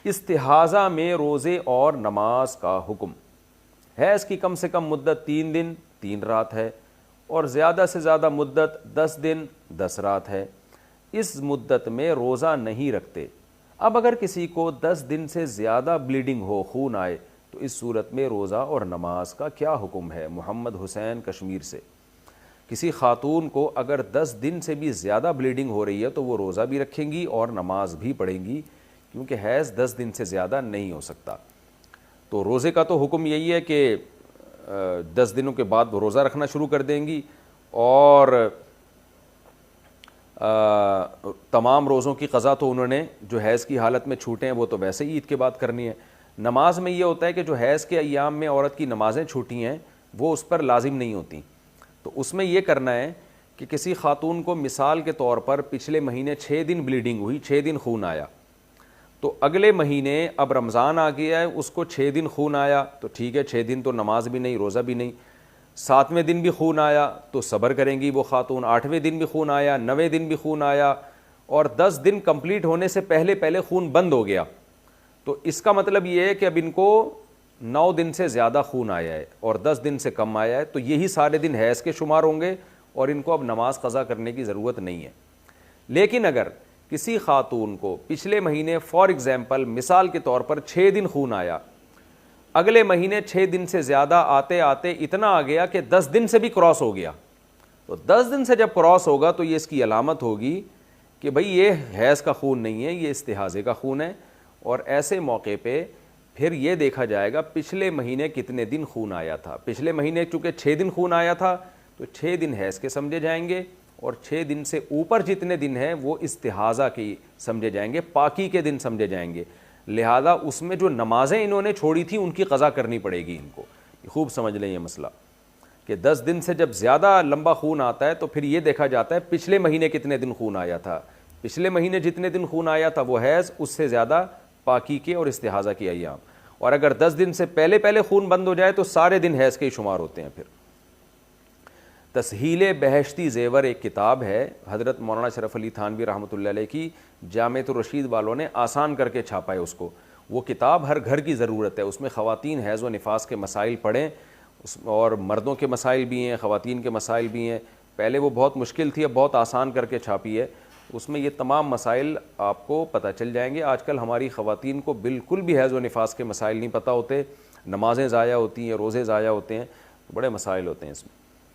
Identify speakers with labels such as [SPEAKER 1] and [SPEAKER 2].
[SPEAKER 1] استحاضہ میں روزے اور نماز کا حکم. حیض کی کم سے کم مدت 3 دن 3 رات ہے اور زیادہ سے زیادہ مدت 10 دن 10 رات ہے. اس مدت میں روزہ نہیں رکھتے. اب اگر کسی کو 10 دن سے زیادہ بلیڈنگ ہو، خون آئے، تو اس صورت میں روزہ اور نماز کا کیا حکم ہے؟ محمد حسین کشمیر سے. کسی خاتون کو اگر 10 دن سے بھی زیادہ بلیڈنگ ہو رہی ہے تو وہ روزہ بھی رکھیں گی اور نماز بھی پڑھیں گی، کیونکہ حیض 10 دن سے زیادہ نہیں ہو سکتا. تو روزے کا تو حکم یہی ہے کہ 10 دنوں کے بعد وہ روزہ رکھنا شروع کر دیں گی، اور تمام روزوں کی قضا تو انہوں نے جو حیض کی حالت میں چھوٹے ہیں وہ تو ویسے ہی عید کے بعد کرنی ہے. نماز میں یہ ہوتا ہے کہ جو حیض کے ایام میں عورت کی نمازیں چھوٹی ہیں وہ اس پر لازم نہیں ہوتی. تو اس میں یہ کرنا ہے کہ کسی خاتون کو مثال کے طور پر پچھلے مہینے 6 دن بلیڈنگ ہوئی، 6 دن خون آیا، تو اگلے مہینے اب رمضان آ گیا ہے، اس کو 6 دن خون آیا تو ٹھیک ہے، 6 دن تو نماز بھی نہیں روزہ بھی نہیں. 7ویں دن بھی خون آیا تو صبر کریں گی وہ خاتون. 8ویں دن بھی خون آیا، 9ویں دن بھی خون آیا، اور 10 دن کمپلیٹ ہونے سے پہلے خون بند ہو گیا، تو اس کا مطلب یہ ہے کہ اب ان کو 9 دن سے زیادہ خون آیا ہے اور 10 دن سے کم آیا ہے، تو یہی سارے دن حیض کے شمار ہوں گے اور ان کو اب نماز قضا کرنے کی ضرورت نہیں ہے. لیکن اگر کسی خاتون کو پچھلے مہینے فار ایگزامپل مثال کے طور پر 6 دن خون آیا، اگلے مہینے 6 دن سے زیادہ آتے آتے اتنا آ گیا کہ 10 دن سے بھی کراس ہو گیا، تو 10 دن سے جب کراس ہوگا تو یہ اس کی علامت ہوگی کہ بھئی یہ حیض کا خون نہیں ہے، یہ استحاضے کا خون ہے. اور ایسے موقع پہ پھر یہ دیکھا جائے گا پچھلے مہینے کتنے دن خون آیا تھا. پچھلے مہینے چونکہ 6 دن خون آیا تھا تو 6 دن حیض کے سمجھے جائیں گے، اور 6 دن سے اوپر جتنے دن ہیں وہ استحاضہ کی سمجھے جائیں گے، پاکی کے دن سمجھے جائیں گے. لہذا اس میں جو نمازیں انہوں نے چھوڑی تھیں ان کی قضا کرنی پڑے گی ان کو. خوب سمجھ لیں یہ مسئلہ کہ 10 دن سے جب زیادہ لمبا خون آتا ہے تو پھر یہ دیکھا جاتا ہے پچھلے مہینے کتنے دن خون آیا تھا. پچھلے مہینے جتنے دن خون آیا تھا وہ حیض، اس سے زیادہ پاکی کے اور استحاضہ کے ایام. اور اگر 10 دن سے پہلے خون بند ہو جائے تو سارے دن حیض کے ہی شمار ہوتے ہیں. پھر تسہیل بہشتی زیور ایک کتاب ہے حضرت مولانا شرف علی تھانوی رحمۃ اللہ علیہ کی، جامعۃ الرشید والوں نے آسان کر کے چھاپا ہے اس کو. وہ کتاب ہر گھر کی ضرورت ہے. اس میں خواتین حیض و نفاس کے مسائل پڑھیں، اور مردوں کے مسائل بھی ہیں، خواتین کے مسائل بھی ہیں. پہلے وہ بہت مشکل تھی، اب بہت آسان کر کے چھاپی ہے. اس میں یہ تمام مسائل آپ کو پتہ چل جائیں گے. آج کل ہماری خواتین کو بالکل بھی حیض و نفاس کے مسائل نہیں پتہ ہوتے، نمازیں ضائع ہوتی ہیں، روزے ضائع ہوتے ہیں، بڑے مسائل ہوتے ہیں اس میں.